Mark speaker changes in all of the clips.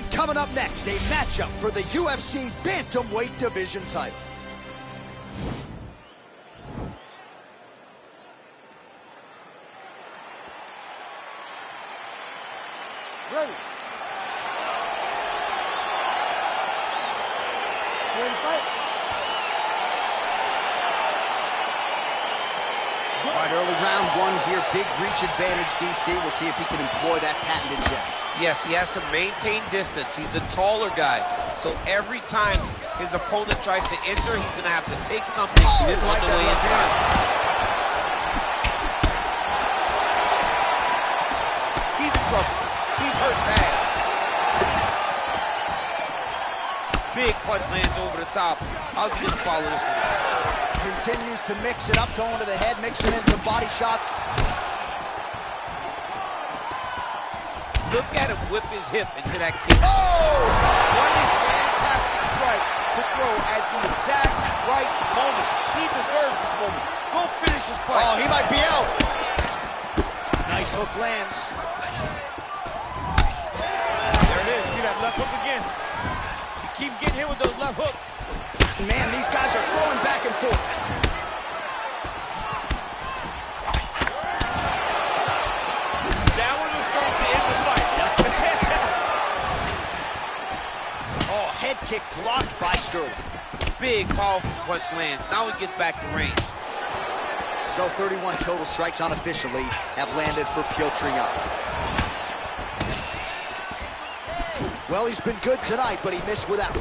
Speaker 1: And coming up next, a matchup for the UFC Bantamweight Division title.
Speaker 2: Ready. Ready to fight?
Speaker 1: All right, early round one here. Big reach advantage, DC. We'll see if he can employ that patented jet.
Speaker 3: Yes, he has to maintain distance. He's the taller guy. So every time his opponent tries to enter, he's going to have to take something on the way inside. He's in trouble. He's hurt bad. Big punch lands over the top. How's he going to follow this one?
Speaker 1: Continues to mix it up, going to the head, mixing in some body shots.
Speaker 3: Look at him whip his hip into that kick.
Speaker 1: Oh!
Speaker 3: What a fantastic strike to throw at the exact right moment. He deserves this moment. Go finish his fight.
Speaker 1: Oh, he might be out. Nice hook lands.
Speaker 3: There it is. See that left hook again. He keeps getting hit with those left hooks.
Speaker 1: Man, these guys are throwing back and forth.
Speaker 3: That one was going to end the fight.
Speaker 1: Oh, head kick blocked by Sterling.
Speaker 3: Big, powerful punch lands. Now he gets back to range.
Speaker 1: So 31 total strikes unofficially have landed for Piotr Jan. Well, he's been good tonight, but he missed without.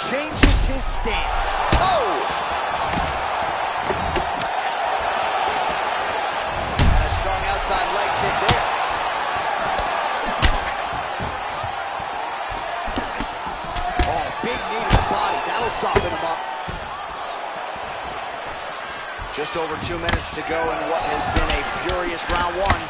Speaker 1: Changes his stance. Oh! And a strong outside leg kick there. Oh, big knee to the body. That'll soften him up. Just over 2 minutes to go in what has been a furious round one.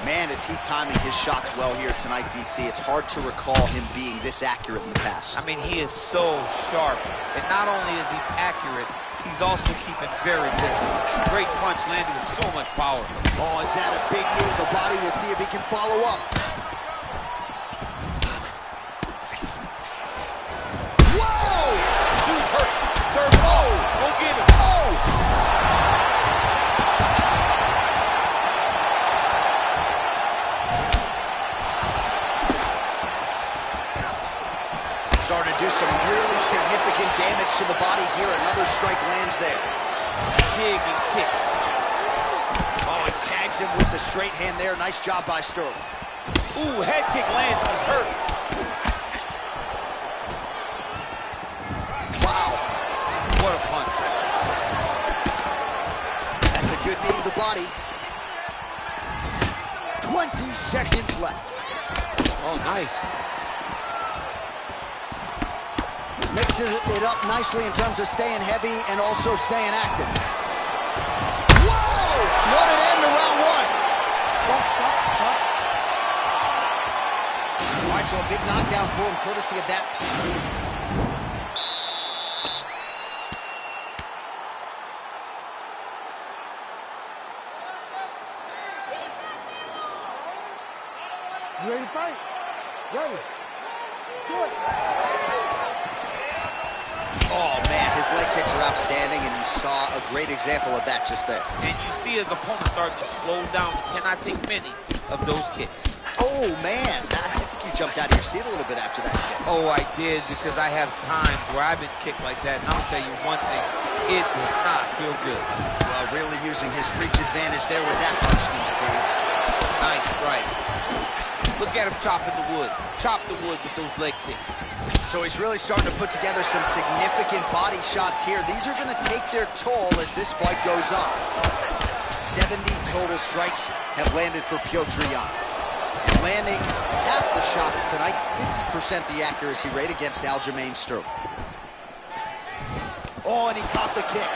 Speaker 1: Man, is he timing his shots well here tonight, DC. It's hard to recall him being this accurate in the past.
Speaker 3: I mean, he is so sharp. And not only is he accurate, he's also keeping very busy. Great punch landed with so much power.
Speaker 1: Oh, is that a big knee to the body? We'll see if he can follow up. Whoa!
Speaker 3: Who's hurt? Serve. Oh! Go get him.
Speaker 1: Oh! Starting to do some really significant damage to the body here. Another strike lands there.
Speaker 3: Dig and kick.
Speaker 1: Oh, he tags him with the straight hand there. Nice job by Sterling.
Speaker 3: Ooh, head kick lands. He's hurt.
Speaker 1: Wow.
Speaker 3: What a punch.
Speaker 1: That's a good knee to the body. 20 seconds left.
Speaker 3: Oh, nice.
Speaker 1: Mixes it up nicely in terms of staying heavy and also staying active. Whoa! What an end to round one. All right, so a big knockdown for him, courtesy of that.
Speaker 2: You ready to fight? Ready. Do it.
Speaker 1: Oh, man, his leg kicks are outstanding, and you saw a great example of that just there.
Speaker 3: And you see his opponent start to slow down. He cannot take many of those kicks.
Speaker 1: Oh, man. I think you jumped out of your seat a little bit after that kick.
Speaker 3: Oh, I did, because I have times where I've been kicked like that. And I'll tell you one thing, it does not feel good.
Speaker 1: Well, really using his reach advantage there with that punch, DC.
Speaker 3: Nice strike. Look at him chopping the wood. Chop the wood with those leg kicks.
Speaker 1: So he's really starting to put together some significant body shots here. These are going to take their toll as this fight goes on. 70 total strikes have landed for Piotr Jan. Landing half the shots tonight, 50% the accuracy rate against Aljamain Sterling. Oh, and he caught the kick.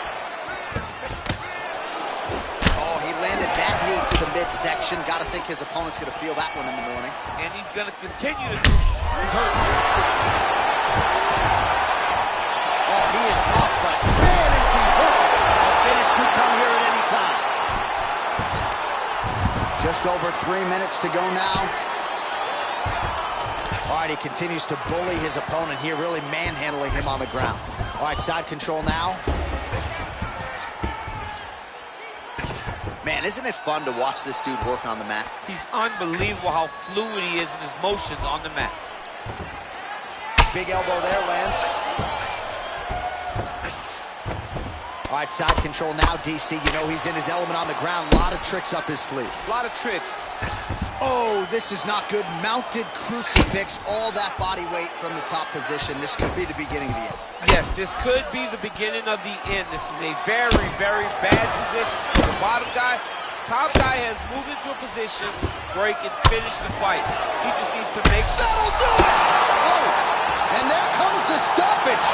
Speaker 1: Oh, he landed that knee to the midsection. Got to think his opponent's going to feel that one in the morning.
Speaker 3: And he's going to continue to do. He's hurt.
Speaker 1: Oh, he is up, but man, is he hurt. The finish could come here at any time. Just over Over 3 minutes to go now. All right, he continues to bully his opponent here, really manhandling him on the ground. All right, side control now. Man, isn't it fun to watch this dude work on the mat?
Speaker 3: He's unbelievable how fluid he is in his motions on the mat.
Speaker 1: Big elbow there, lands. All right, side control now, DC. You know he's in his element on the ground. A lot of tricks up his sleeve.
Speaker 3: A lot of tricks.
Speaker 1: Oh, this is not good. Mounted crucifix, all that body weight from the top position. This could be the beginning of the end.
Speaker 3: Yes, this could be the beginning of the end. This is a very, very bad position for the bottom guy. Top guy has moved into a position where he can finish the fight. He just needs to make sure.
Speaker 1: That'll do it! Oh, and there comes the stoppage.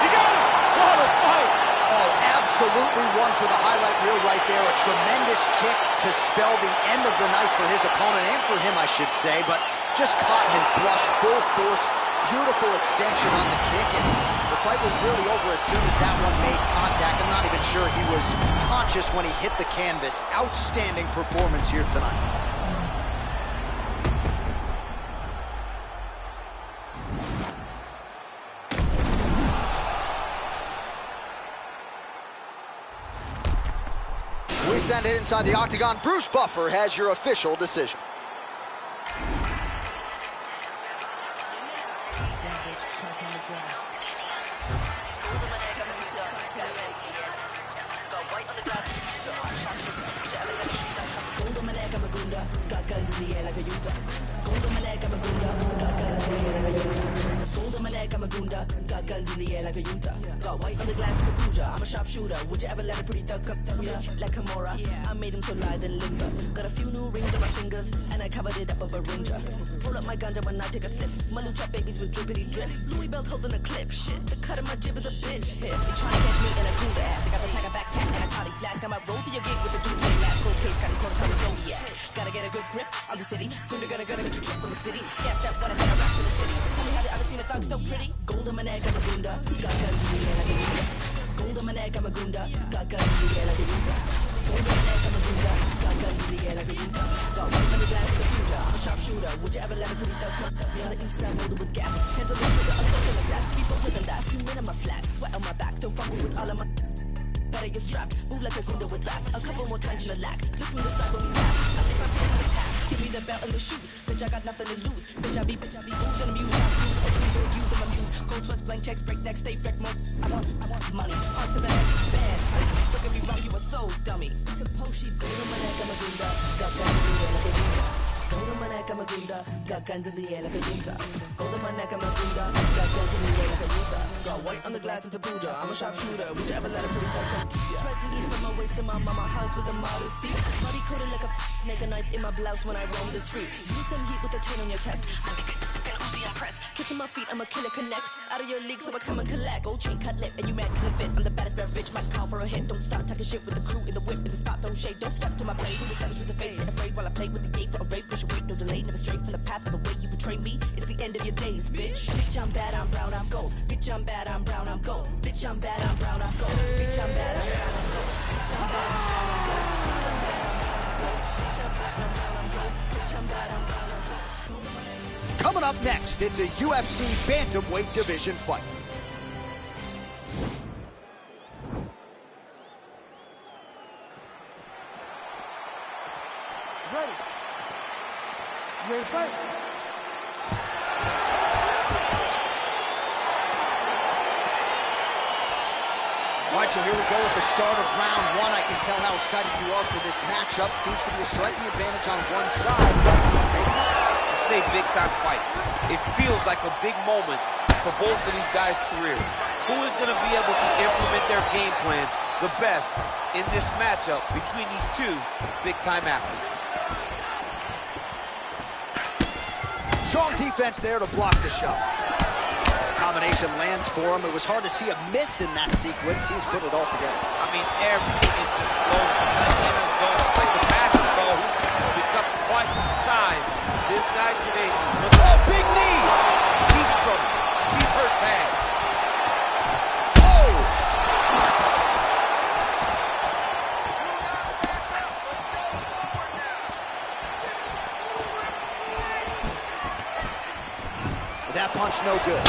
Speaker 3: He got him! What a fight!
Speaker 1: Oh, absolutely one for the highlight reel right there. A tremendous kick to spell the end of the night for his opponent, and for him, I should say, but just caught him flush, full force, beautiful extension on the kick, and the fight was really over as soon as that one made contact. I'm not even sure he was conscious when he hit the canvas. Outstanding performance here tonight. We send it inside the octagon. Bruce Buffer has your official decision.
Speaker 4: Got guns in the air like a Utah. Got white on the glass of the Puja. I'm a sharpshooter. Would you ever let a pretty thug come through ya? Like Kimura, I made him so light and limber. Got a few new rings on my fingers, and I covered it up with a ringer. Roll up my ganja when I take a sip. My lucha babies with drippity drip. Louis belt holding a clip. Shit, the cut of my jib is a bitch. Hit. They trying to catch me in a cool ass. I got the tiger back tap and a toddy flask. I might roll through your gig with a dude take last cold case. Got a quarter time Zodiac. Gotta get a good grip on the city. Gonna make you trip from the city. Gas that what I gotta rap from the city. Tell me, have you ever seen a thug so pretty? Gold on my neck, I'm a gunda. Got guns in the air like a Utah. Gold on my neck, I'm a gunda. Got guns in the air like a Utah. Gold on my neck, I'm a gunda. Got guns in the air like a Utah. Got white on the glass of the Puja. I'm a sharpshooter. Would you ever let a pretty thug come me on the east side, molded with gas? Hands on the trigger, I'm something like that. Be bolder than that. You win on my flat, sweat on my back. Don't fuck with all of my. Better get strapped, move like a gunda with rats. A couple more times in the lack. Look from the side when we pass. I think I'm feeling the pack. Give me the belt and the shoes. Bitch, I got nothing to lose. Bitch, I be moved and amused. I use open door, use and amuse. Cold sweats, blank checks, break necks, stay wrecked. I want money. On to the next bad. Don't get me wrong, you a soul dummy. Suppose she gold on my neck, I'm a gunda. Got guns in the air like a Utah. Gold on my neck, I'm a gunda. Got guns in the air like a Utah. Gold on my neck, I'm a gunda. Got guns in the air like a Utah. Got white on the glass as a Buddha. I'm a sharpshooter. Would you ever let a pretty thug come keep ya? Tried to eat from my waist to my mama house with a model thief. Body coated like a snake, a knife in my blouse when I roam the street. Use some heat with a chain on your chest. Uzi impressed. Kissing my feet, I'm a killer connect. Out of your league, so I come and collect. Gold chain cut lip, and you mad cause I'm fit. I'm the baddest bad bitch, might call for a hit. Don't start talking shit with the crew in the whip. In the spot, throw shade. Don't step to my blade. Who the savage with the face? Ain't afraid while I play with the gate for a rape. Push away, no delay, never straight from the path of the way you betray me. It's the end of your days, bitch. Bitch, I'm bad, I'm brown, I'm gold. Bitch, I'm bad, I'm brown, I'm gold. Bitch, I'm bad, I'm brown, I'm gold. Bitch, I'm bad, I'm brown, I'm gold. Bitch, I'm bad, I'm brown, I'm gold. Bitch, I'm bad, I'm brown, I'm gold. Bitch, I'm bad, I'm brown, I'm gold.
Speaker 1: Coming up next, it's a UFC bantamweight division fight.
Speaker 2: Ready? You ready to fight?
Speaker 1: All right, so here we go with the start of round one. I can tell how excited you are for this matchup. Seems to be a striking advantage on one side, but maybe not.
Speaker 3: This is a big-time fight. It feels like a big moment for both of these guys' careers. Who is going to be able to implement their game plan the best in this matchup between these two big-time athletes?
Speaker 1: Strong defense there to block the shot. Combination lands for him. It was hard to see a miss in that sequence. He's put it all together.
Speaker 3: I mean, everything is just close. It's like the passing goal becomes quite some size. This guy today,
Speaker 1: oh, big knee!
Speaker 3: He's in trouble. He's hurt bad.
Speaker 1: Oh! that punch no good.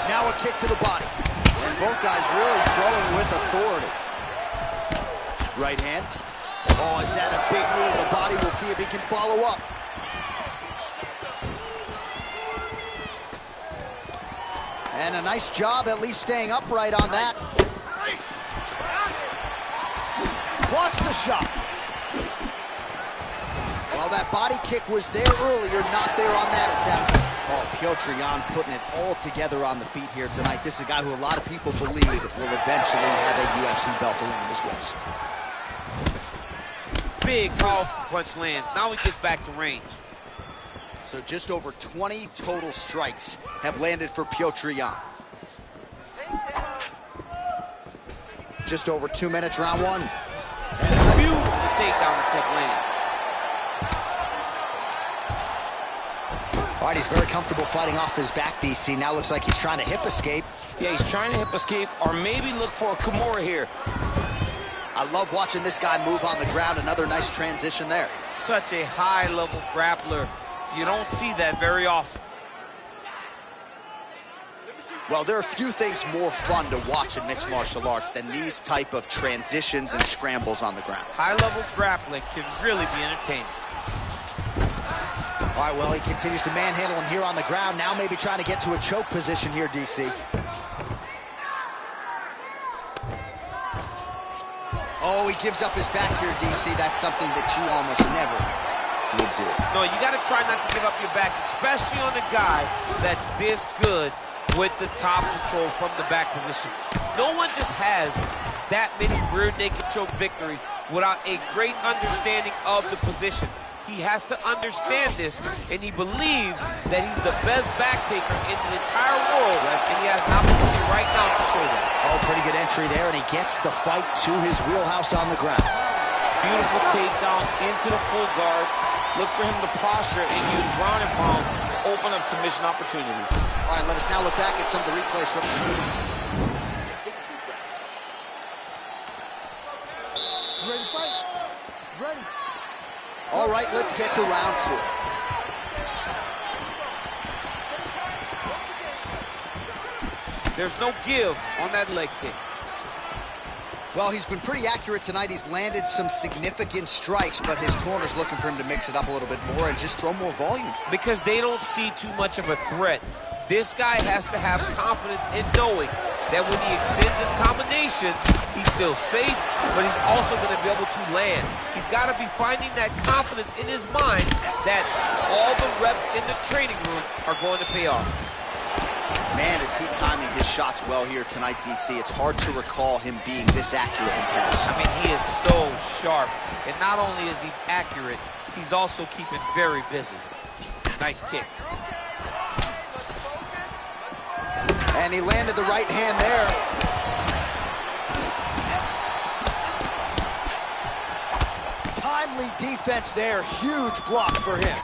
Speaker 1: Now a kick to the body. And both guys really throwing with authority. Right hand. Oh, is that a big knee to the body? We'll see if he can follow up. And a nice job at least staying upright on that. Blocks the shot. Well, that body kick was there earlier, not there on that attempt. Oh, Petr Yan putting it all together on the feet here tonight. This is a guy who a lot of people believe will eventually have a UFC belt around his waist.
Speaker 3: Big, powerful punch lands. Now he gets back to range.
Speaker 1: So just over 20 total strikes have landed for Petr Yan. Just over 2 minutes, round one.
Speaker 3: And a beautiful takedown attempt land.
Speaker 1: All right, he's very comfortable fighting off his back, DC. Now looks like he's trying to hip escape.
Speaker 5: Yeah, he's trying to hip escape or maybe look for a Kimura here.
Speaker 1: I love watching this guy move on the ground. Another nice transition there.
Speaker 3: Such a high-level grappler. You don't see that very often.
Speaker 1: Well, there are few things more fun to watch in mixed martial arts than these type of transitions and scrambles on the ground.
Speaker 3: High-level grappling can really be entertaining.
Speaker 1: All right, well, he continues to manhandle him here on the ground. Now maybe trying to get to a choke position here, DC. Oh, he gives up his back here, DC. That's something that you almost never would do.
Speaker 3: No, you got to try not to give up your back, especially on a guy that's this good with the top control from the back position. No one just has that many rear naked choke victories without a great understanding of the position. He has to understand this, and he believes that he's the best back taker in the entire world, and he has an opportunity right now to show that.
Speaker 1: Oh, pretty good entry there, and he gets the fight to his wheelhouse on the ground.
Speaker 5: Beautiful takedown into the full guard. Look for him to posture and use ground and pound to open up submission opportunities.
Speaker 1: All right, let us now look back at some of the replays from
Speaker 2: Ready to fight? Ready.
Speaker 1: All right, let's get to round two.
Speaker 3: There's no give on that leg kick.
Speaker 1: Well, he's been pretty accurate tonight. He's landed some significant strikes, but his corner's looking for him to mix it up a little bit more and just throw more volume.
Speaker 3: Because they don't see too much of a threat. This guy has to have confidence in knowing that when he extends his combinations, he feels safe, but he's also going to be able to land. He's got to be finding that confidence in his mind that all the reps in the training room are going to pay off.
Speaker 1: Man, is he timing his shots well here tonight, DC. It's hard to recall him being this accurate in pass.
Speaker 3: I mean, he is so sharp. And not only is he accurate, he's also keeping very busy. Nice kick.
Speaker 1: And he landed the right hand there. Timely defense there. Huge block for him.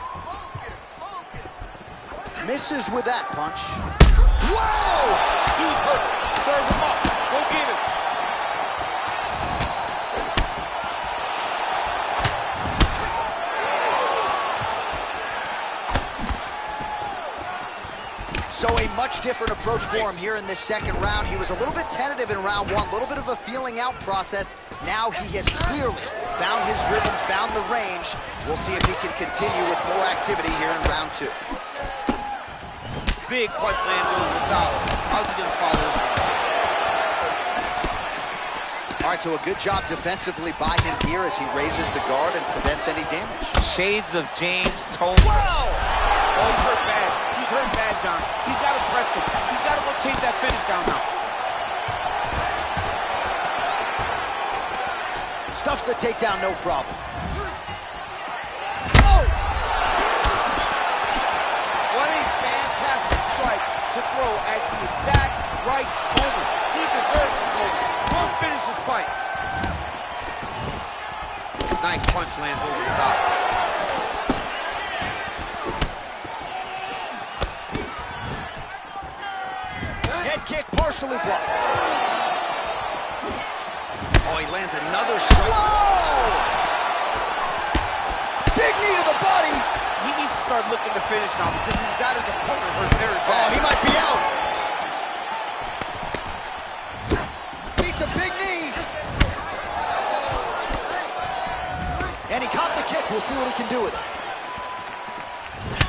Speaker 1: Misses with that punch. Whoa!
Speaker 3: Dude's hurt. Serve him up. Go get him.
Speaker 1: So a much different approach for him here in this second round. He was a little bit tentative in round one, a little bit of a feeling out process. Now he has clearly found his rhythm, found the range. We'll see if he can continue with more activity here in round two.
Speaker 3: Big punch lands over the top. How's he going to follow this one?
Speaker 1: All right, so a good job defensively by him here as he raises the guard and prevents any damage.
Speaker 3: Shades of James Tony.
Speaker 1: Whoa!
Speaker 3: Oh, he's hurt bad. He's hurt bad, John. He's got to press him. He's got to go chase that finish down now.
Speaker 1: Stuffs the takedown, no problem. Oh!
Speaker 3: What a fantastic strike to throw at the exact right moment. He deserves this moment. We'll finish this fight. Nice punch lands over the top.
Speaker 1: Head kick partially blocked. Oh, he lands another strike. Whoa! Big knee to the body.
Speaker 3: He needs to start looking to finish now because he's got his opponent hurt very bad.
Speaker 1: Oh, he might be out. Beats a big knee. And he caught the kick. We'll see what he can do with it.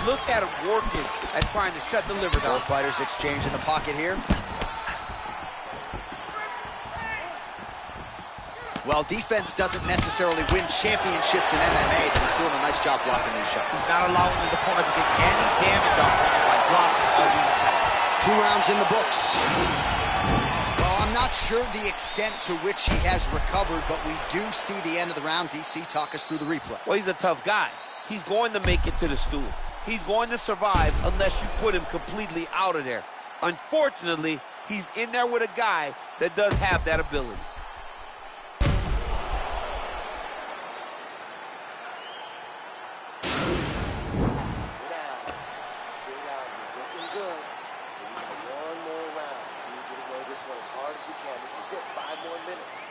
Speaker 3: Look at him working at trying to shut the liver down.
Speaker 1: Both fighters exchange in the pocket here. Well, defense doesn't necessarily win championships in MMA, but he's doing a nice job blocking these shots.
Speaker 3: He's not allowing his opponent to get any damage on him by blocking all these attacks.
Speaker 1: 2 rounds in the books. Well, I'm not sure the extent to which he has recovered, but we do see the end of the round. DC, talk us through the replay.
Speaker 3: Well, he's a tough guy. He's going to make it to the stool. He's going to survive unless you put him completely out of there. Unfortunately, he's in there with a guy that does have that ability.
Speaker 6: Sit down. You're looking good. But we got one more round. I need you to go this one as hard as you can. This is it. 5 more minutes.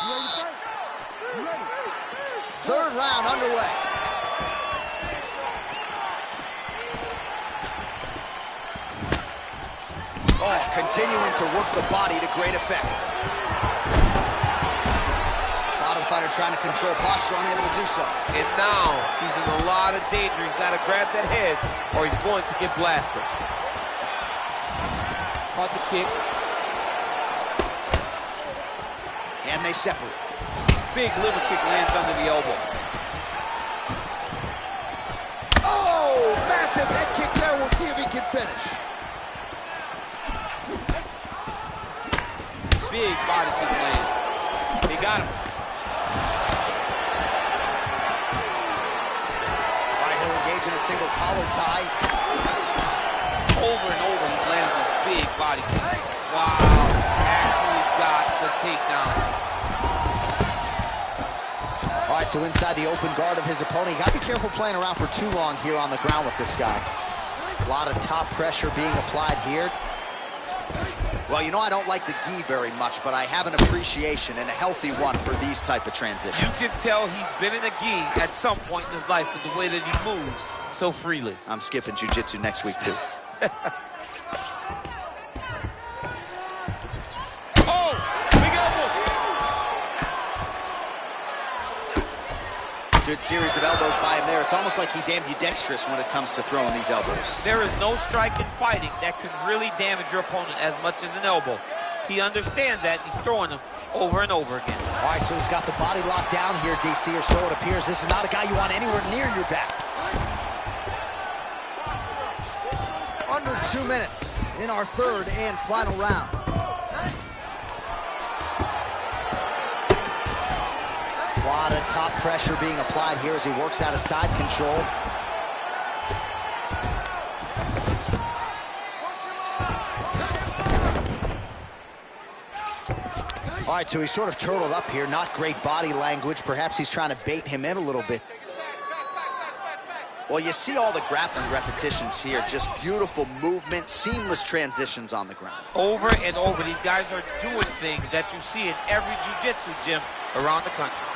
Speaker 2: You ready to fight? You ready?
Speaker 1: 3rd round underway. Oh, continuing to work the body to great effect. Bottom fighter trying to control posture, unable to do so.
Speaker 3: And now he's in a lot of danger. He's got to grab that head or he's going to get blasted. Caught the kick.
Speaker 1: And they separate.
Speaker 3: Big liver kick lands under the elbow.
Speaker 1: Oh, massive head kick there. We'll see if he can finish.
Speaker 3: Big body kick lands. They got him.
Speaker 1: All right, he'll engage in a single collar tie.
Speaker 3: Over and over, he's landing this big body kick. Wow, actually got the takedown.
Speaker 1: All right, so inside the open guard of his opponent. You got to be careful playing around for too long here on the ground with this guy. A lot of top pressure being applied here. Well, you know I don't like the gi very much, but I have an appreciation and a healthy one for these type of transitions.
Speaker 3: You can tell he's been in a gi at some point in his life with the way that he moves so freely.
Speaker 1: I'm skipping jiu-jitsu next week, too.
Speaker 3: Oh, big elbows.
Speaker 1: Good series of elbows by him there. It's almost like he's ambidextrous when it comes to throwing these elbows.
Speaker 3: There is no strike in fighting that can really damage your opponent as much as an elbow. He understands that. He's throwing them over and over again.
Speaker 1: All right, so he's got the body locked down here, DC, or so it appears. This is not a guy you want anywhere near your back. Under 2 minutes in our 3rd and final round. A lot of top pressure being applied here as he works out of side control. All right, so he's sort of turtled up here. Not great body language. Perhaps he's trying to bait him in a little bit. Well, you see all the grappling repetitions here. Just beautiful movement, seamless transitions on the ground.
Speaker 3: Over and over, these guys are doing things that you see in every jiu-jitsu gym around the country.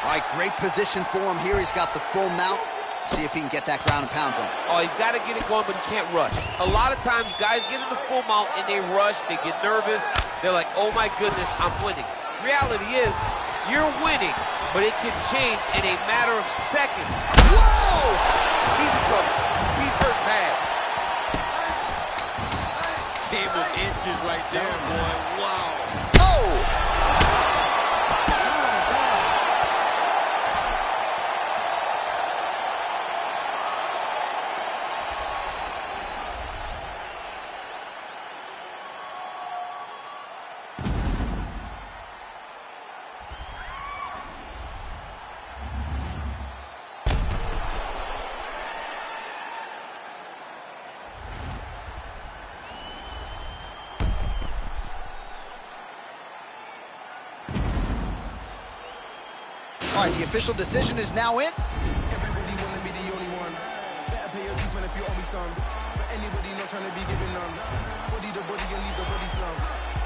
Speaker 1: All right, great position for him here. He's got the full mount. See if he can get that ground and pound going.
Speaker 3: Oh, he's got to get it going, but he can't rush. A lot of times, guys get in the full mount and they rush, they get nervous. They're like, oh my goodness, I'm winning. Reality is, you're winning, but it can change in a matter of seconds.
Speaker 1: Whoa!
Speaker 3: He's in trouble. He's hurt bad. Game of inches right there, boy. Wow.
Speaker 1: Oh! All right, the official decision is now in.
Speaker 2: Everybody wanna be the only one. Better pay your dues, man, if you owe me some. For anybody not trying to be given none. Body the body and leave the body slum.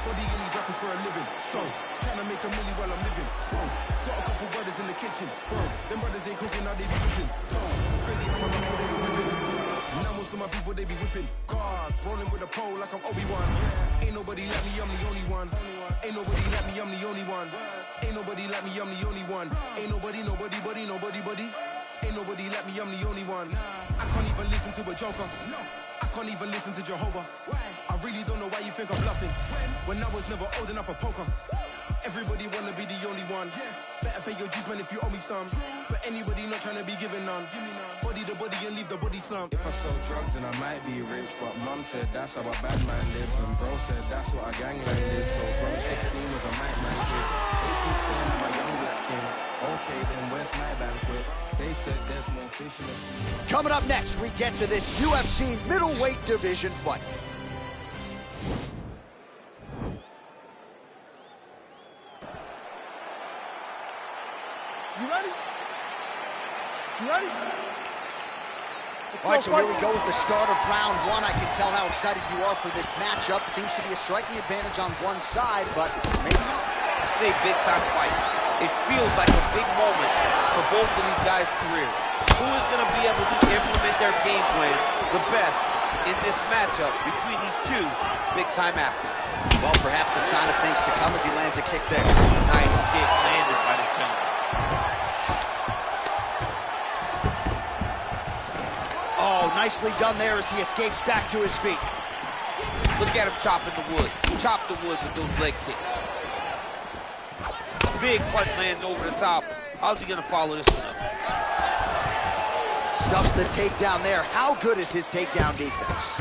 Speaker 2: Body in these rappers for a living. So, trying to make a million while I'm living. Boom. Got a couple brothers in the kitchen. Boom. Them brothers ain't cooking, now they be whipping. Boom. It's crazy how my people they be whipping. Now most of my people they be whipping. Cars, rolling with a pole like I'm Obi-Wan. Ain't nobody like me, I'm the only one. Ain't nobody like me, I'm the only one. Ain't nobody like me, I'm the only one. Ain't nobody like me, I'm the only one. I can't even listen to a joker. I can't even listen to Jehovah. I really don't know why you think I'm bluffing. When I was never old enough for poker. Everybody wanna be the only one. Better pay your dues, man, if you owe me some. For anybody not trying to be given none. Body the body and leave the body slump.
Speaker 7: If I sold drugs, then I might be rich. But mum said that's how a bad man lives. And bro said that's what a gangland is. So from 16 was a nightman kid. They keep saying I'm a young black king. Okay, then where's my banquet? They said there's more fish in the sea.
Speaker 1: Coming up next, we get to this UFC middleweight division fight.
Speaker 2: You ready? You ready?
Speaker 1: All right, so here we go with the start of round one. I can tell how excited you are for this matchup. Seems to be a striking advantage on one side, but maybe not.
Speaker 3: This is a big-time fight. It feels like a big moment for both of these guys' careers. Who is going to be able to implement their game plan the best in this matchup between these two big-time athletes?
Speaker 1: Well, perhaps a sign of things to come as he lands a kick there.
Speaker 3: Nice kick landed by the gentleman.
Speaker 1: Oh, nicely done there as he escapes back to his feet.
Speaker 3: Look at him chopping the wood. Chop the wood with those leg kicks. Big punch lands over the top. How's he going to follow this one up?
Speaker 1: Stuffs the takedown there. How good is his takedown defense?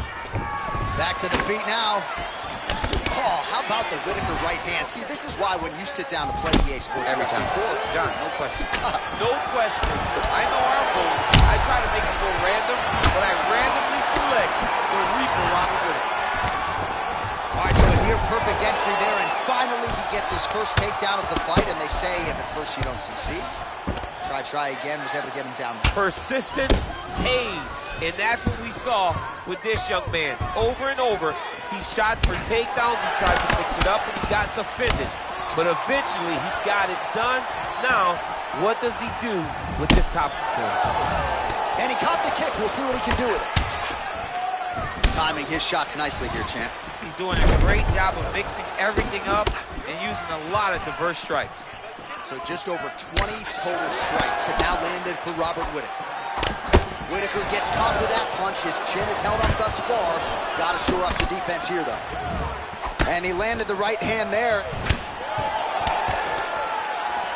Speaker 1: Back to the feet now. Oh, how about the Whitaker right hand? See, this is why when you sit down to play EA Sports UFC4.
Speaker 3: John, no question. No question. I know our goal. I try to make it go random, but I randomly select the Reaper Robert Whitaker.
Speaker 1: All right, so a near perfect entry there, and finally he gets his first takedown of the fight, and they say if at first you don't succeed, try again, was able to get him down.
Speaker 3: Persistence pays, and that's what we saw with this young man. Over and over, he shot for takedowns, he tried to mix it up, and he got defended. But eventually, he got it done. Now, what does he do with this top control?
Speaker 1: And he caught the kick. We'll see what he can do with it. Timing his shots nicely here, champ.
Speaker 3: He's doing a great job of mixing everything up and using a lot of diverse strikes.
Speaker 1: So just over 20 total strikes have now landed for Robert Whitaker. Whitaker gets caught with that punch. His chin is held up thus far. Got to shore up the defense here, though. And he landed the right hand there.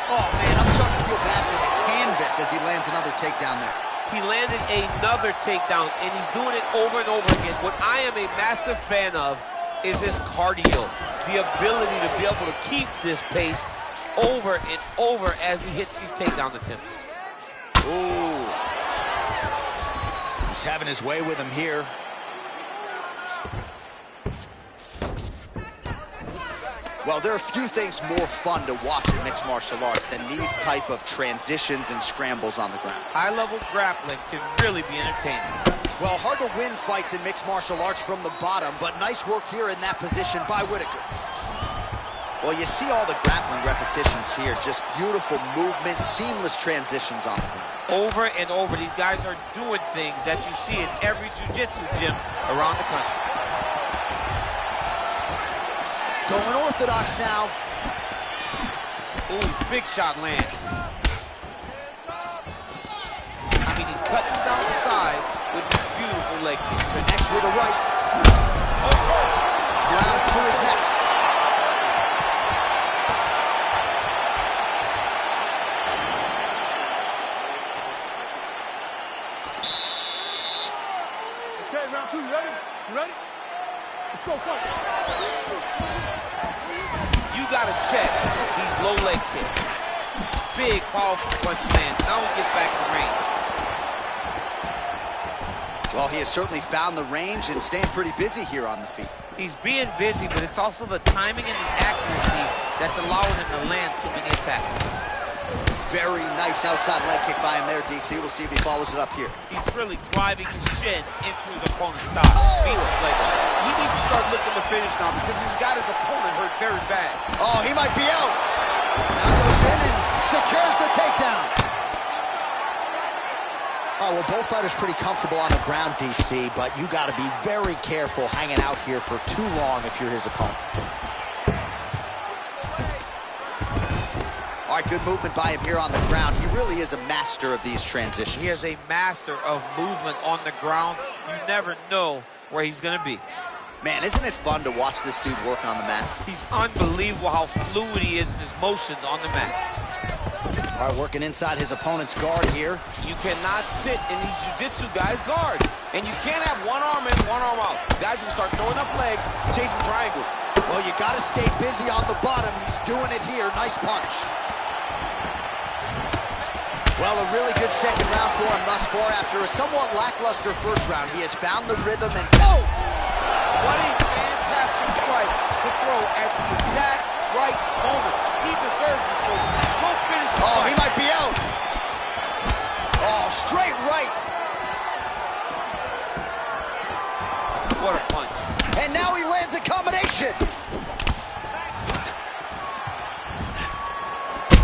Speaker 1: Oh, man, I'm starting to feel bad for the canvas as he lands another takedown there.
Speaker 3: He landed another takedown, and he's doing it over and over again. What I am a massive fan of is his cardio, the ability to be able to keep this pace over and over as he hits these takedown attempts.
Speaker 1: Ooh. He's having his way with him here. Well, there are few things more fun to watch in mixed martial arts than these type of transitions and scrambles on the ground.
Speaker 3: High-level grappling can really be entertaining.
Speaker 1: Well, hard to win fights in mixed martial arts from the bottom, but nice work here in that position by Whitaker. Well, you see all the grappling repetitions here. Just beautiful movement, seamless transitions on the ground.
Speaker 3: Over and over, these guys are doing things that you see in every jiu-jitsu gym around the country.
Speaker 1: Going orthodox now.
Speaker 3: Ooh, big shot lands. I mean, he's cutting down the size with these beautiful leg kicks.
Speaker 1: Connects with a right. Round two is next.
Speaker 2: Okay, round two, you ready? You ready? Let's go fight.
Speaker 3: You gotta check these low leg kicks. Big, powerful punch man. Now we get back to range.
Speaker 1: Well, he has certainly found the range and staying pretty busy here on the feet.
Speaker 3: He's being busy, but it's also the timing and the accuracy that's allowing him to land so many attacks.
Speaker 1: Very nice outside leg kick by him there, DC. We'll see if he follows it up here.
Speaker 3: He's really driving his shin into his opponent's thigh. Beating his leg up. He needs to start looking to finish now because he's got his opponent hurt very bad.
Speaker 1: Oh, he might be out. Now goes in and secures the takedown. Oh, well, both fighters pretty comfortable on the ground, DC, but you got to be very careful hanging out here for too long if you're his opponent. All right, good movement by him here on the ground. He really is a master of these transitions.
Speaker 3: He is a master of movement on the ground. You never know where he's going to be.
Speaker 1: Man, isn't it fun to watch this dude work on the mat?
Speaker 3: He's unbelievable how fluid he is in his motions on the mat.
Speaker 1: All right, working inside his opponent's guard here.
Speaker 5: You cannot sit in these jiu-jitsu guys' guard. And you can't have one arm in, one arm out. Guys will start throwing up legs, chasing triangles.
Speaker 1: Well, you got to stay busy on the bottom. He's doing it here. Nice punch. Well, a really good second round for him thus far. After a somewhat lackluster first round, he has found the rhythm and... Oh!
Speaker 3: What a fantastic strike to throw at the exact right moment. He deserves this move. Go finish the
Speaker 1: Oh,
Speaker 3: fight.
Speaker 1: he might be out. Oh, straight right.
Speaker 3: What a punch.
Speaker 1: And now he lands a combination.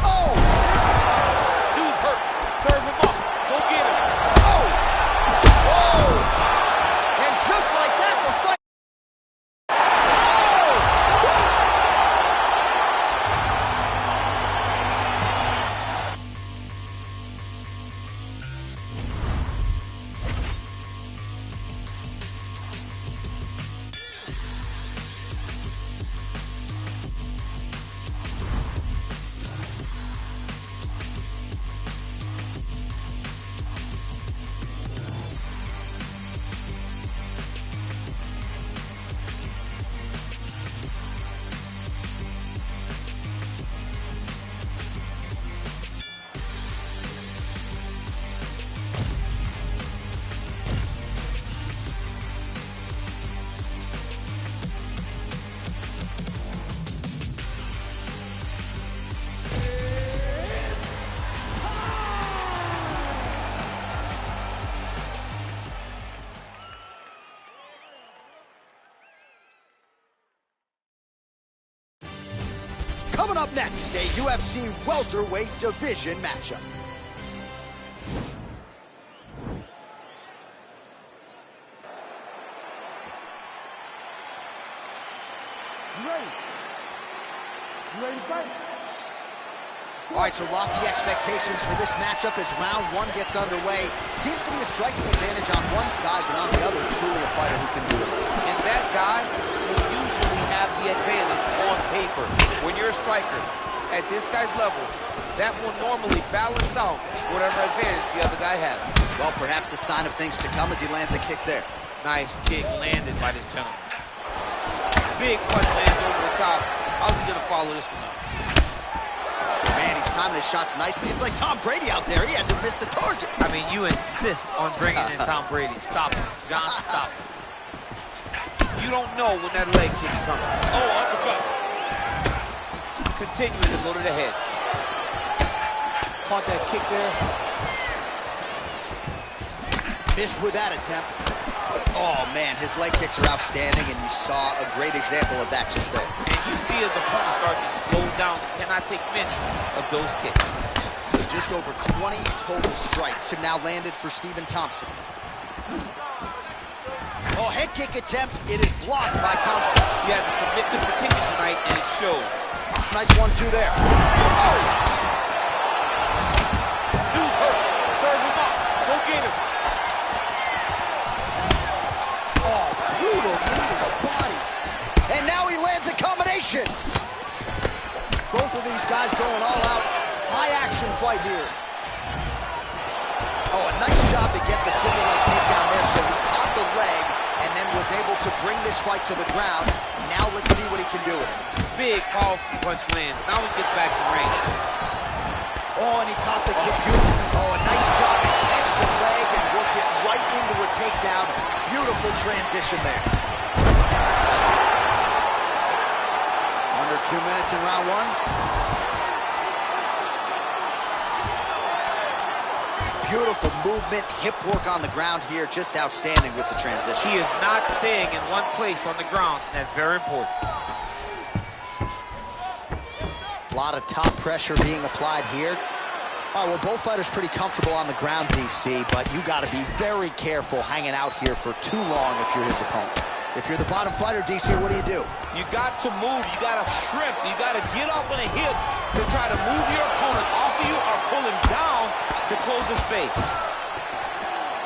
Speaker 1: Oh!
Speaker 3: Dude's hurt. Serve him up. Go get him.
Speaker 1: Oh! Oh! And just like that, the fight... Coming up next, a UFC welterweight division matchup.
Speaker 2: You ready? You ready to fight?
Speaker 1: All right, so lofty expectations for this matchup as round one gets underway. Seems to be a striking advantage on one side, but on the other, truly a fighter who can do it.
Speaker 3: And that guy will usually have the advantage on paper. When you're a striker at this guy's level, that will normally balance out whatever advantage the other guy has.
Speaker 1: Well, perhaps a sign of things to come as he lands a kick there.
Speaker 3: Nice kick landed by this gentleman. Big punch lands over the top. How's he going to follow this one up?
Speaker 1: Man, he's timing his shots nicely. It's like Tom Brady out there. He hasn't missed the target.
Speaker 3: I mean, you insist on bringing in Tom Brady. Stop it. John, stop it. You don't know when that leg kick's coming. Oh, uppercut. Continuing to go to the head. Caught that kick there.
Speaker 1: Missed with that attempt. Oh, man, his leg kicks are outstanding, and you saw a great example of that just there.
Speaker 3: And you see his opponent start to slow down. He cannot take many of those kicks.
Speaker 1: So just over 20 total strikes have now landed for Stephen Thompson. Oh, head kick attempt. It is blocked by Thompson.
Speaker 3: He has a commitment for kicking tonight, and it shows.
Speaker 1: Nice 1-2 there. Oh!
Speaker 3: Dude's hurt. Serve him up. Go get him.
Speaker 1: Oh, brutal knee to the body. And now he lands a combination. Both of these guys going all out. High action fight here. Oh, a nice job to get the single leg takedown there. So he caught the leg and then was able to bring this fight to the ground. Now let's see what he can do with it.
Speaker 3: Big, powerful punch lands. Now we get back to range.
Speaker 1: Oh, and he caught the kick beautifully. Oh, a nice job to catch the leg and work it right into a takedown. Beautiful transition there. Under 2 minutes in round one. Beautiful movement, hip work on the ground here, just outstanding with the transition.
Speaker 3: He is not staying in one place on the ground, and that's very important.
Speaker 1: A lot of top pressure being applied here. All right, well, both fighters pretty comfortable on the ground, DC, but you got to be very careful hanging out here for too long if you're his opponent. If you're the bottom fighter, DC, what do?
Speaker 3: You got to move. You got to shrimp. You got to get up on a hip to try to move your opponent off of you or pull him down to close the space.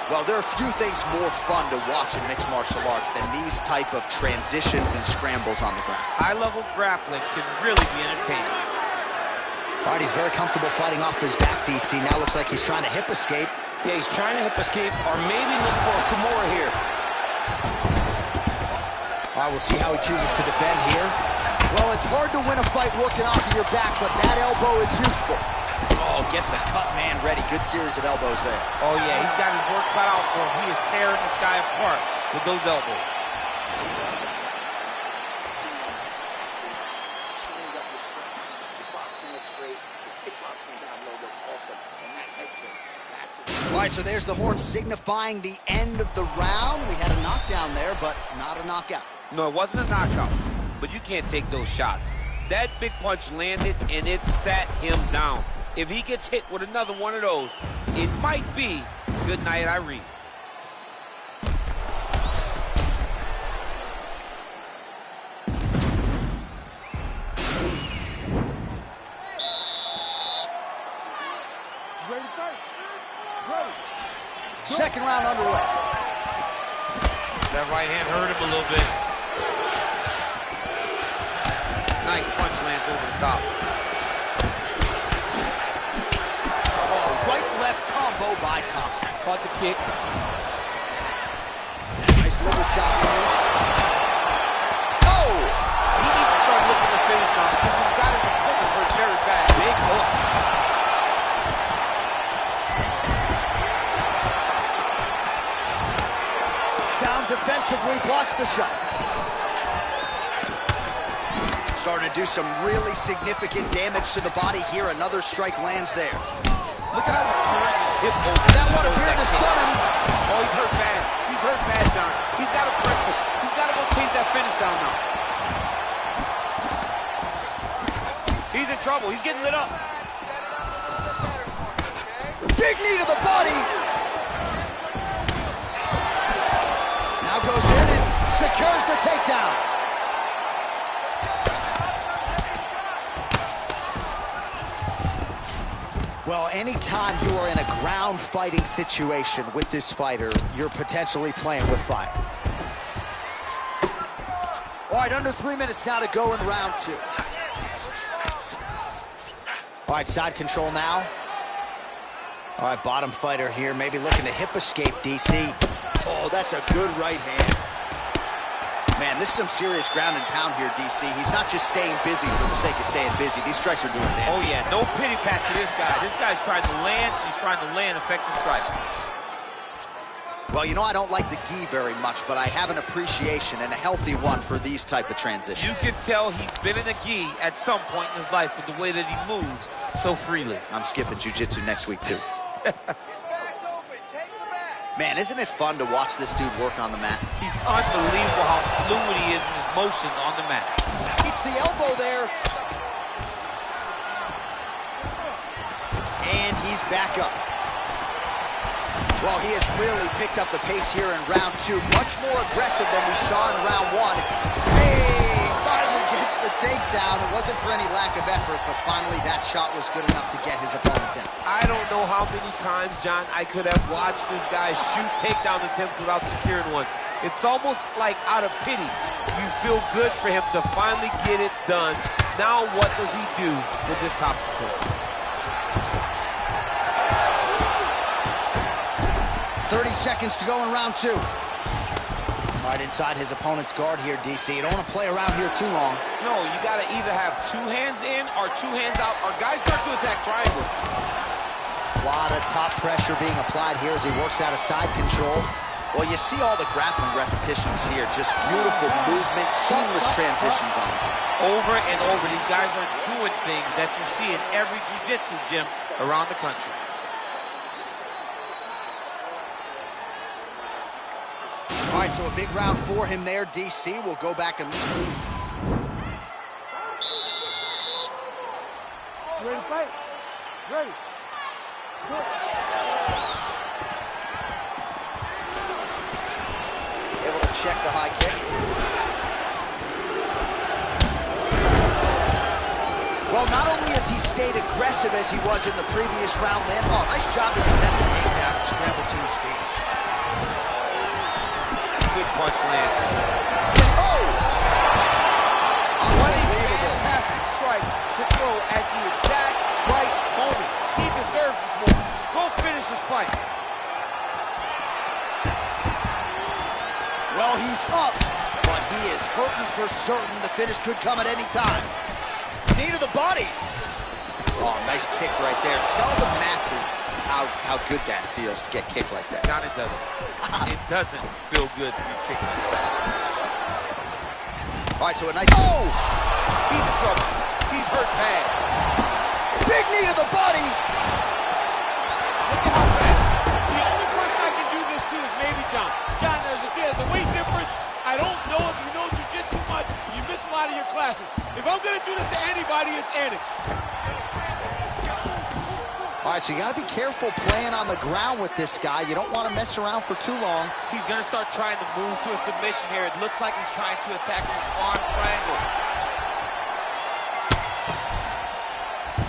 Speaker 1: Well, there are few things more fun to watch in mixed martial arts than these type of transitions and scrambles on the ground.
Speaker 3: High-level grappling can really be entertaining.
Speaker 1: All right, he's very comfortable fighting off his back, DC. Now looks like he's trying to hip escape.
Speaker 5: Yeah, he's trying to hip escape or maybe look for a Kimura here.
Speaker 1: All right, we'll see how he chooses to defend here. Well, it's hard to win a fight working off of your back, but that elbow is useful. Oh, get the cut man ready. Good series of elbows there.
Speaker 3: Oh, yeah, he's got his work cut out for him. He is tearing this guy apart with those elbows.
Speaker 1: All right, so there's the horn signifying the end of the round. We had a knockdown there, but not a knockout.
Speaker 3: No, it wasn't a knockout, but you can't take those shots. That big punch landed, and it sat him down. If he gets hit with another one of those, it might be good night, Irene.
Speaker 1: Second round underway.
Speaker 3: That right hand hurt him a little bit. Nice punch lands over the top.
Speaker 1: Oh, right-left combo by Thompson.
Speaker 3: Caught the kick.
Speaker 1: Nice little shot lands. Oh!
Speaker 3: He needs to start looking to finish now because he's got his opponent hurt very bad.
Speaker 1: Big hook. Defensively blocks the shot. Starting to do some really significant damage to the body here. Another strike lands there.
Speaker 3: Look at how he turns his hip over.
Speaker 1: That one appeared to stun him.
Speaker 3: Oh, he's hurt bad. He's hurt bad, John. He's got to press it. He's got to go chase that finish down now. He's in trouble. He's getting lit up.
Speaker 1: Big knee to the body. Goes in and secures the takedown. Well, anytime you are in a ground fighting situation with this fighter, you're potentially playing with fire. All right, under 3 minutes now to go in round two. All right, side control now. All right, bottom fighter here, maybe looking to hip escape, DC. Oh, that's a good right hand. Man, this is some serious ground and pound here, DC. He's not just staying busy for the sake of staying busy. These strikes are doing damage.
Speaker 3: Oh, yeah, no pity pat to this guy. This guy's trying to land. He's trying to land effective strikes.
Speaker 1: Well, you know, I don't like the gi very much, but I have an appreciation and a healthy one for these type of transitions.
Speaker 3: You can tell he's been in a gi at some point in his life with the way that he moves so freely.
Speaker 1: I'm skipping jiu-jitsu next week, too. Man, isn't it fun to watch this dude work on the mat?
Speaker 3: He's unbelievable how fluid he is in his motions on the mat.
Speaker 1: It's the elbow there. And he's back up. Well, he has really picked up the pace here in round two. Much more aggressive than we saw in round one. Hey, finally gets the takedown. It wasn't for any lack of effort, but finally that shot was good enough to get his opponent down.
Speaker 3: I don't know how many times, John, I could have watched this guy shoot takedown attempts without securing one. It's almost like out of pity. You feel good for him to finally get it done. Now what does he do with this top control?
Speaker 1: 30 seconds to go in round two. All right, inside his opponent's guard here, DC. You don't want to play around here too long.
Speaker 3: No, you got to either have two hands in or two hands out, or guys start to attack triangle.
Speaker 1: A lot of top pressure being applied here as he works out of side control. Well, you see all the grappling repetitions here. Just beautiful movement, seamless transitions on it.
Speaker 3: Over and over, these guys are doing things that you see in every jiu-jitsu gym around the country.
Speaker 1: All right, so a big round for him there, DC. We'll go back and...
Speaker 8: Ready to fight? Ready.
Speaker 1: Able to check the high kick. Well, not only has he stayed aggressive as he was in the previous round, oh, nice job to defend the takedown and scramble to his feet.
Speaker 3: Good punch land.
Speaker 1: Oh! Unbelievable.
Speaker 3: Fantastic strike to throw at the exact right moment. He deserves this moment. Go finish this fight.
Speaker 1: Well, he's up, but he is hurting for certain. The finish could come at any time. Knee to the body. Oh, nice kick right there. Tell the masses how good that feels to get kicked like that.
Speaker 3: God, it doesn't. It doesn't feel good to be kicked like that.
Speaker 1: All right, so a nice... Oh!
Speaker 3: He's in trouble. He's hurt bad.
Speaker 1: Big knee to the body.
Speaker 3: Look at how fast. The only person I can do this to is maybe John. John, there's a weight difference. I don't know if you know jiu-jitsu much. You miss a lot of your classes. If I'm going to do this to anybody, it's Annex.
Speaker 1: All right, so you got to be careful playing on the ground with this guy. You don't want to mess around for too long.
Speaker 3: He's going to start trying to move to a submission here. It looks like he's trying to attack his arm triangle.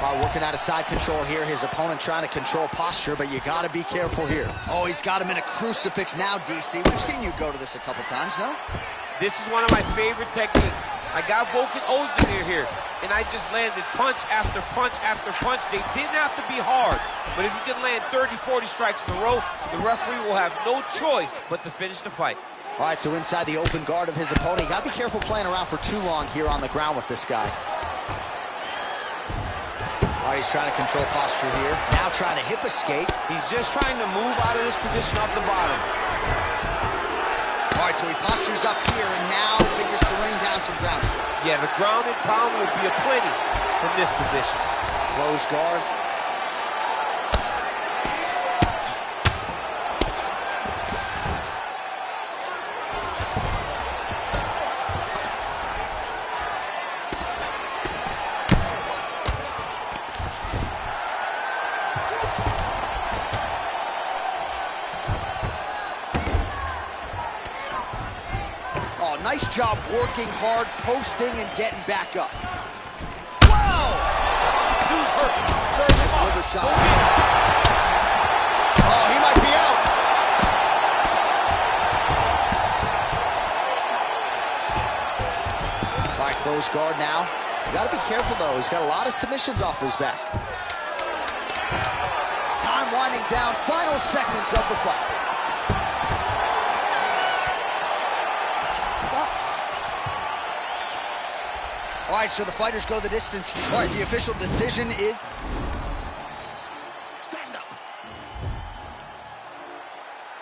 Speaker 1: All right, working out of side control here. His opponent trying to control posture, but you got to be careful here. Oh, he's got him in a crucifix now, DC. We've seen you go to this a couple times, no?
Speaker 3: This is one of my favorite techniques. I got Volkan Ozdemir here, and I just landed punch after punch after punch. They didn't have to be hard, but if you can land 30, 40 strikes in a row, the referee will have no choice but to finish the fight.
Speaker 1: All right, so inside the open guard of his opponent. You got to be careful playing around for too long here on the ground with this guy. All right, he's trying to control posture here. Now trying to hip escape.
Speaker 3: He's just trying to move out of this position off the bottom.
Speaker 1: All right, so he postures up here and now figures to rain down some ground strikes.
Speaker 3: Yeah, the ground and pound will be aplenty from this position.
Speaker 1: Close guard. Nice job working hard, posting, and getting back up. Wow!
Speaker 3: Who's hurt?
Speaker 1: Nice liver shot. Oh, he might be out. All right, close guard now. You got to be careful, though. He's got a lot of submissions off his back. Time winding down. Final seconds of the fight. All right, so the fighters go the distance. All right, the official decision is...
Speaker 2: Stand up.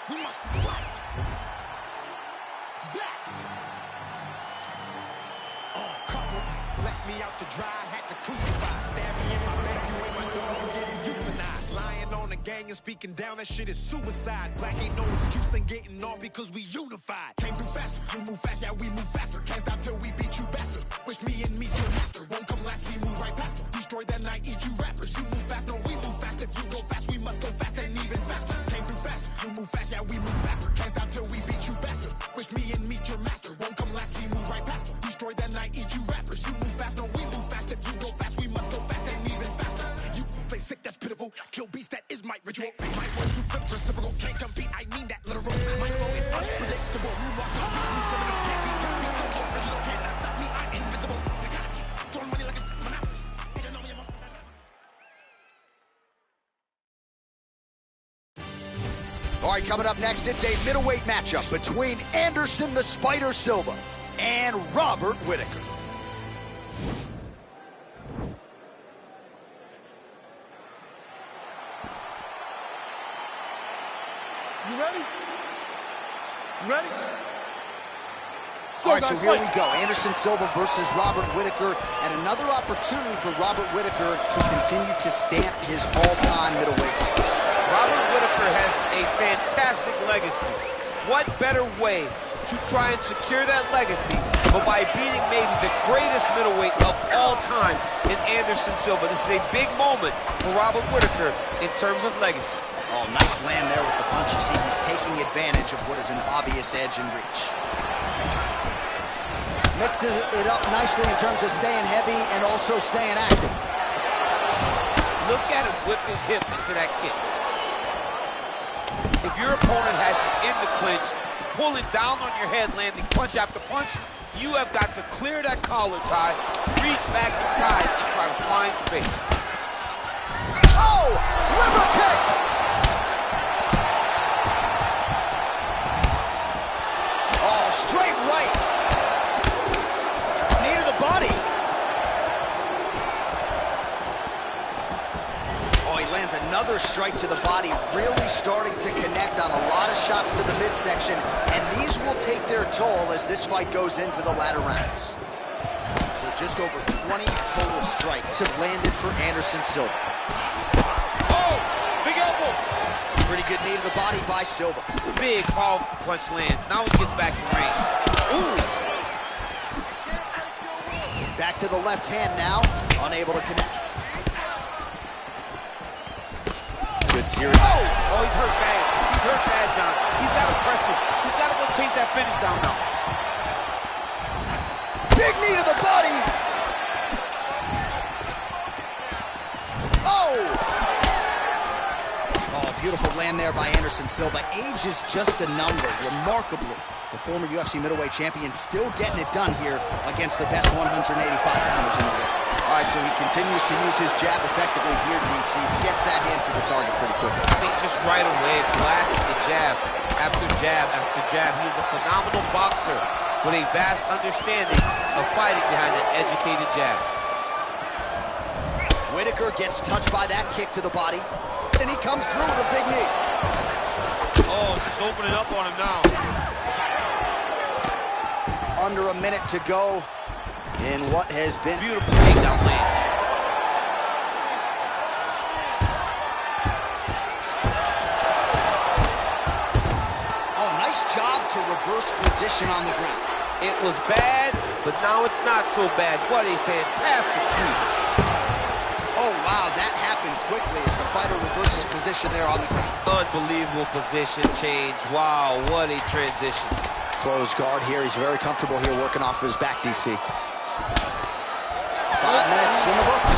Speaker 2: We must fight. That's... Oh, couple left me out to dry, had to crucify. Stab me in my back, you ain't my dog, you getting euthanized. Lying on the gang and speaking down, that shit is suicide. Black ain't no excuse, ain't getting off because we unified. Came through faster, you move fast, yeah, we move faster. Can't stop till we beat you bastard. Wish me and meet your master. Won't come last, we move right past her. Destroy that night, eat you rappers. You move fast, no, we move fast. If you go fast, we must go fast and even faster. Came through fast, you move fast, yeah, we move faster. Can't stop till we beat you bastard. Wish me and meet your master. Won't come last, we move right past her. Destroy that night, eat you rappers. You move fast, no, we move fast. If you go fast, we must go fast and even faster. You play sick, that's pitiful. Kill beast, that is my ritual. My words you flip reciprocal, can't compete, I mean that literal. My flow is unpredictable. You lost your beast, new criminal, can't be touched, be so original, cannot stop me, I'm invisible. Throwing money like it's monopoly. You don't know me,
Speaker 1: All right, coming up next, it's a middleweight matchup between Anderson the Spider Silva and Robert Whittaker.
Speaker 8: You ready? You ready?
Speaker 1: All right, so here we go. Anderson Silva versus Robert Whittaker, and another opportunity for Robert Whittaker to continue to stamp his all-time middleweight ranks.
Speaker 3: Robert Whittaker has a fantastic legacy. what better way to try and secure that legacy but by beating maybe the greatest middleweight of all time in Anderson Silva. This is a big moment for Robert Whittaker in terms of legacy.
Speaker 1: Oh, nice land there with the punch. You see, he's taking advantage of what is an obvious edge and reach. Mixes it up nicely in terms of staying heavy and also staying active.
Speaker 3: Look at him whip his hip into that kick. If your opponent has you in the clinch, pulling down on your head, landing punch after punch, you have got to clear that collar tie, reach back inside, and try to find space.
Speaker 1: Oh! Liver kick! Oh, straight right. Knee to the body. Another strike to the body, really starting to connect on a lot of shots to the midsection, and these will take their toll as this fight goes into the latter rounds. So just over 20 total strikes have landed for Anderson Silva.
Speaker 3: Oh, big elbow.
Speaker 1: Pretty good knee to the body by Silva.
Speaker 3: Big powerful punch lands. Now he gets back in range.
Speaker 1: Ooh. Back to the left hand now, unable to connect. Good series.
Speaker 3: Oh, he's hurt bad. He's hurt bad, John. He's got to press him. He's got to go chase that finish down now.
Speaker 1: Big knee to the body. Oh! Oh, beautiful land there by Anderson Silva. Age is just a number. Remarkably, the former UFC middleweight champion still getting it done here against the best 185-pounders in the world. All right, so he continues to use his jab effectively here, DC. He gets that hand to the target pretty quickly.
Speaker 3: I think just right away, blasting the jab after jab after jab. He's a phenomenal boxer with a vast understanding of fighting behind an educated jab.
Speaker 1: Whittaker gets touched by that kick to the body, and he comes through with a big knee.
Speaker 3: Oh, just opening up on him now.
Speaker 1: Under a minute to go in what has been
Speaker 3: beautiful takedown lands.
Speaker 1: Oh, nice job to reverse position on the ground.
Speaker 3: It was bad, but now it's not so bad. What a fantastic sweep.
Speaker 1: Oh, wow, that happened quickly as the fighter reverses position there on the ground.
Speaker 3: Unbelievable position change. Wow, what a transition.
Speaker 1: Closed guard here. He's very comfortable here working off of his back, DC. 5 minutes in the books.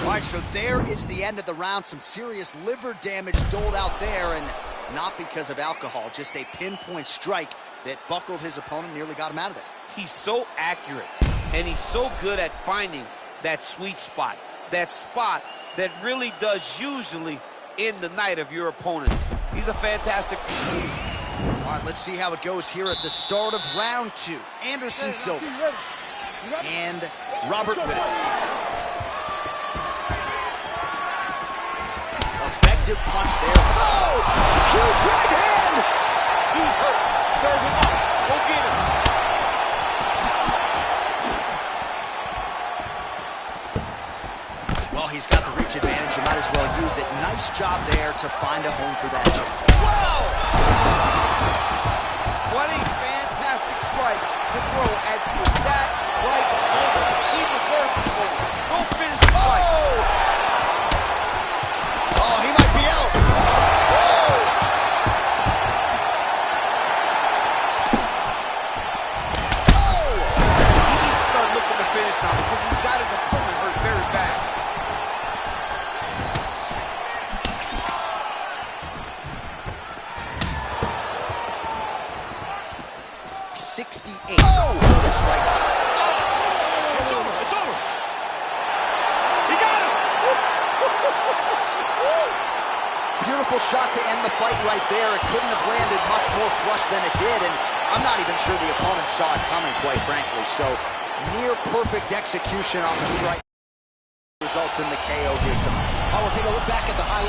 Speaker 1: All right, so there is the end of the round. Some serious liver damage doled out there, and not because of alcohol, just a pinpoint strike that buckled his opponent, nearly got him out of there.
Speaker 3: He's so accurate, and he's so good at finding that sweet spot, that really does usually end the night of your opponent. He's a fantastic.
Speaker 1: All right, let's see how it goes here at the start of round 2. Anderson Silva and Robert Whittaker. Effective punch there. Oh! Huge right hand!
Speaker 3: He's hurt. Serve him up. Go get him.
Speaker 1: Well, he's got the reach advantage. You might as well use it. Nice job there to find a home for that jab. Wow!
Speaker 3: What a fantastic strike to throw at the exact right moment. He deserves this moment. Don't finish the fight.
Speaker 1: Oh, he might be out. Oh! Oh!
Speaker 3: He needs to start looking to finish now because he's got his opponent hurt very bad.
Speaker 1: 68. Oh! Strikes.
Speaker 3: It's over. It's over. He got him.
Speaker 1: Beautiful shot to end the fight right there. It couldn't have landed much more flush than it did, and I'm not even sure the opponent saw it coming, quite frankly. So, near perfect execution on the strike results in the KO here tonight. All right, we'll take a look back at the highlights.